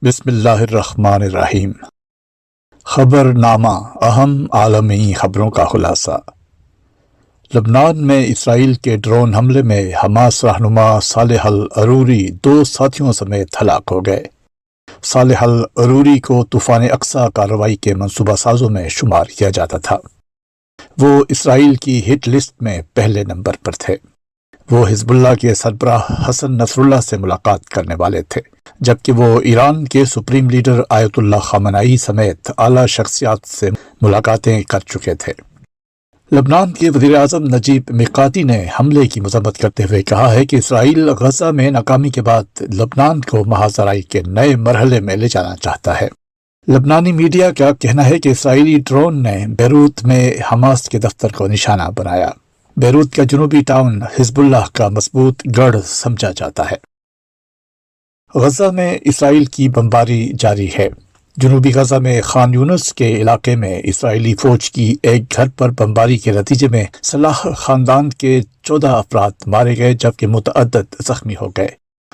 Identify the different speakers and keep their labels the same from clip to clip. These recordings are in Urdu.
Speaker 1: بسم اللہ الرحمن الرحیم۔ خبر نامہ، اہم عالمی خبروں کا خلاصہ۔ لبنان میں اسرائیل کے ڈرون حملے میں حماس رہنما صالح العروری 2 ساتھیوں سمیت ہلاک ہو گئے۔ صالح العروری کو طوفان اقصی کارروائی کے منصوبہ سازوں میں شمار کیا جاتا تھا۔ وہ اسرائیل کی ہٹ لسٹ میں پہلے نمبر پر تھے۔ وہ حزب اللہ کے سربراہ حسن نصر اللہ سے ملاقات کرنے والے تھے، جبکہ وہ ایران کے سپریم لیڈر آیت اللہ خامنئی سمیت اعلیٰ شخصیات سے ملاقاتیں کر چکے تھے۔ لبنان کے وزیر اعظم نجیب میقاتی نے حملے کی مذمت کرتے ہوئے کہا ہے کہ اسرائیل غزہ میں ناکامی کے بعد لبنان کو محاذرائی کے نئے مرحلے میں لے جانا چاہتا ہے۔ لبنانی میڈیا کا کہنا ہے کہ اسرائیلی ڈرون نے بیروت میں حماس کے دفتر کو نشانہ بنایا۔ بیروت کا جنوبی ٹاؤن حزب اللہ کا مضبوط گڑھ سمجھا جاتا ہے۔ غزہ میں اسرائیل کی بمباری جاری ہے۔ جنوبی غزہ میں خان یونس کے علاقے میں اسرائیلی فوج کی ایک گھر پر بمباری کے نتیجے میں صلاح خاندان کے 14 افراد مارے گئے، جبکہ متعدد زخمی ہو گئے۔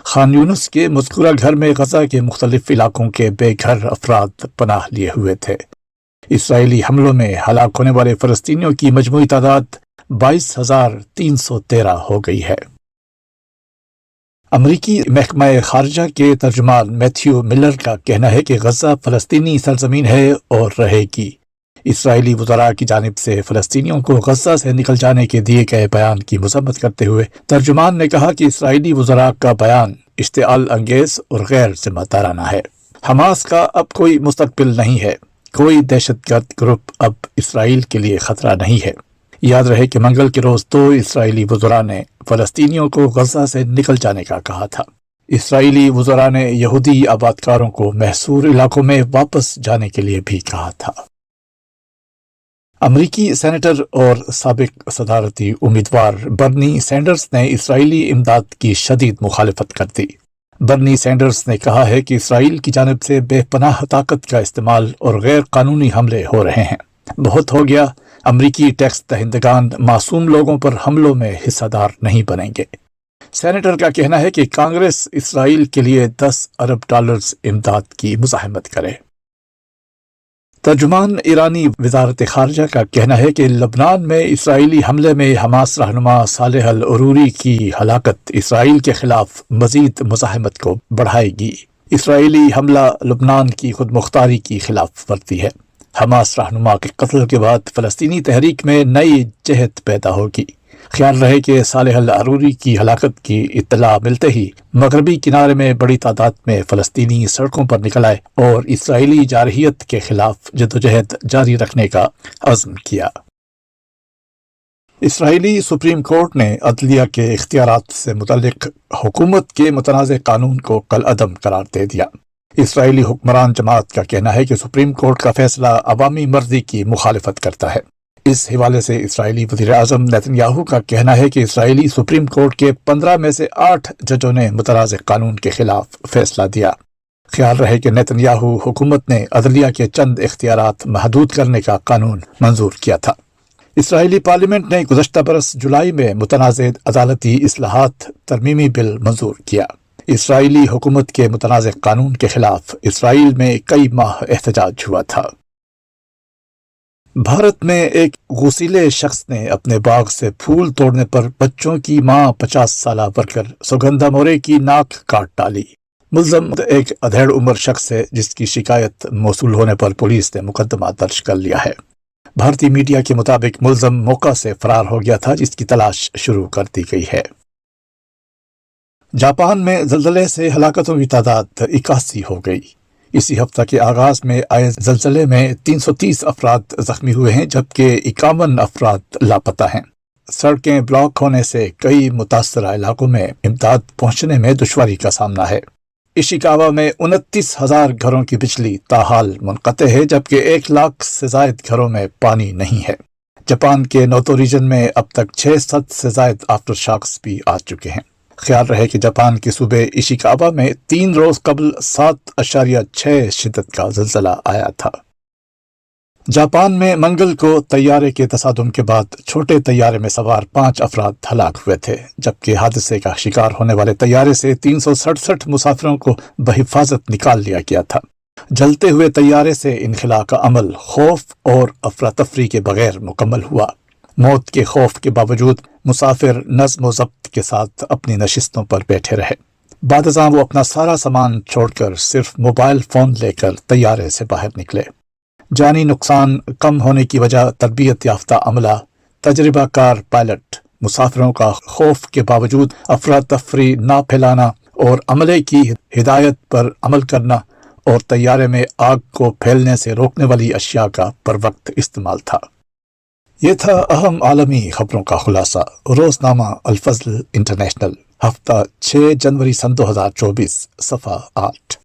Speaker 1: خان یونس کے مذکورہ گھر میں غزہ کے مختلف علاقوں کے بے گھر افراد پناہ لیے ہوئے تھے۔ اسرائیلی حملوں میں ہلاک ہونے والے فلسطینیوں کی مجموعی تعداد 22,313 ہو گئی ہے۔ امریکی محکمہ خارجہ کے ترجمان میتھیو ملر کا کہنا ہے کہ غزہ فلسطینی سرزمین ہے اور رہے گی۔ اسرائیلی وزراء کی جانب سے فلسطینیوں کو غزہ سے نکل جانے کے دیے گئے بیان کی مذمت کرتے ہوئے ترجمان نے کہا کہ اسرائیلی وزراء کا بیان اشتعال انگیز اور غیر ذمہ دارانہ ہے۔ حماس کا اب کوئی مستقبل نہیں ہے۔ کوئی دہشت گرد گروپ اب اسرائیل کے لیے خطرہ نہیں ہے۔ یاد رہے کہ منگل کے روز 2 اسرائیلی وزراء نے فلسطینیوں کو غزہ سے نکل جانے کا کہا تھا۔ اسرائیلی وزراء نے یہودی آبادکاروں کو محصور علاقوں میں واپس جانے کے لیے بھی کہا تھا۔ امریکی سینیٹر اور سابق صدارتی امیدوار برنی سینڈرز نے اسرائیلی امداد کی شدید مخالفت کر دی۔ برنی سینڈرز نے کہا ہے کہ اسرائیل کی جانب سے بے پناہ طاقت کا استعمال اور غیر قانونی حملے ہو رہے ہیں۔ بہت ہو گیا، امریکی ٹیکس دہندگان معصوم لوگوں پر حملوں میں حصہ دار نہیں بنیں گے۔ سینیٹر کا کہنا ہے کہ کانگریس اسرائیل کے لیے 10 ارب ڈالرز امداد کی مزاحمت کرے۔ ترجمان ایرانی وزارت خارجہ کا کہنا ہے کہ لبنان میں اسرائیلی حملے میں حماس رہنما صالح العروری کی ہلاکت اسرائیل کے خلاف مزید مزاحمت کو بڑھائے گی۔ اسرائیلی حملہ لبنان کی خود مختاری کی خلاف ورزی ہے۔ حماس رہنما کے قتل کے بعد فلسطینی تحریک میں نئی جہت پیدا ہوگی۔ خیال رہے کہ صالح العروری کی ہلاکت کی اطلاع ملتے ہی مغربی کنارے میں بڑی تعداد میں فلسطینی سڑکوں پر نکل آئے اور اسرائیلی جارحیت کے خلاف جدوجہد جاری رکھنے کا عزم کیا۔ اسرائیلی سپریم کورٹ نے عدلیہ کے اختیارات سے متعلق حکومت کے متنازع قانون کو کالعدم قرار دے دیا۔ اسرائیلی حکمران جماعت کا کہنا ہے کہ سپریم کورٹ کا فیصلہ عوامی مرضی کی مخالفت کرتا ہے۔ اس حوالے سے اسرائیلی وزیر اعظم نیتن یاہو کا کہنا ہے کہ اسرائیلی سپریم کورٹ کے 15 میں سے 8 ججوں نے متنازع قانون کے خلاف فیصلہ دیا۔ خیال رہے کہ نیتن یاہو حکومت نے عدلیہ کے چند اختیارات محدود کرنے کا قانون منظور کیا تھا۔ اسرائیلی پارلیمنٹ نے گزشتہ برس جولائی میں متنازع عدالتی اصلاحات ترمیمی بل منظور کیا۔ اسرائیلی حکومت کے متنازع قانون کے خلاف اسرائیل میں کئی ماہ احتجاج ہوا تھا۔ بھارت میں ایک غسیلے شخص نے اپنے باغ سے پھول توڑنے پر بچوں کی ماں 50 سالہ ورکر سگندھا مورے کی ناک کاٹ ڈالی۔ ملزم ایک ادھیڑ عمر شخص ہے، جس کی شکایت موصول ہونے پر پولیس نے مقدمہ درج کر لیا ہے۔ بھارتی میڈیا کے مطابق ملزم موقع سے فرار ہو گیا تھا، جس کی تلاش شروع کر دی گئی ہے۔ جاپان میں زلزلے سے ہلاکتوں کی تعداد 81 ہو گئی۔ اسی ہفتہ کے آغاز میں آئے زلزلے میں 330 افراد زخمی ہوئے ہیں، جبکہ 51 افراد لاپتہ ہیں۔ سڑکیں بلاک ہونے سے کئی متاثرہ علاقوں میں امداد پہنچنے میں دشواری کا سامنا ہے۔ اشیکاوا میں 29,000 گھروں کی بجلی تاحال منقطع ہے، جبکہ 1 لاکھ سے زائد گھروں میں پانی نہیں ہے۔ جاپان کے نوتو ریجن میں اب تک 600 سے زائد آفٹر شاکس بھی آ چکے ہیں۔ خیال رہے کہ جاپان کے صوبے اشیکاوا میں 3 روز قبل 7.6 شدت کا زلزلہ آیا تھا۔ جاپان میں منگل کو طیارے کے تصادم کے بعد چھوٹے طیارے میں سوار 5 افراد ہلاک ہوئے تھے، جبکہ حادثے کا شکار ہونے والے طیارے سے 367 مسافروں کو بحفاظت نکال لیا گیا تھا۔ جلتے ہوئے طیارے سے انخلاء کا عمل خوف اور افراتفری کے بغیر مکمل ہوا۔ موت کے خوف کے باوجود مسافر نظم و ضبط کے ساتھ اپنی نشستوں پر بیٹھے رہے۔ بعد ازاں وہ اپنا سارا سامان چھوڑ کر صرف موبائل فون لے کر طیارے سے باہر نکلے۔ جانی نقصان کم ہونے کی وجہ تربیت یافتہ عملہ، تجربہ کار پائلٹ، مسافروں کا خوف کے باوجود افراتفری نہ پھیلانا اور عملے کی ہدایت پر عمل کرنا اور طیارے میں آگ کو پھیلنے سے روکنے والی اشیاء کا پر وقت استعمال تھا۔ یہ تھا اہم عالمی خبروں کا خلاصہ۔ روزنامہ الفضل انٹرنیشنل، ہفتہ 6 جنوری سن 2024، صفحہ 8۔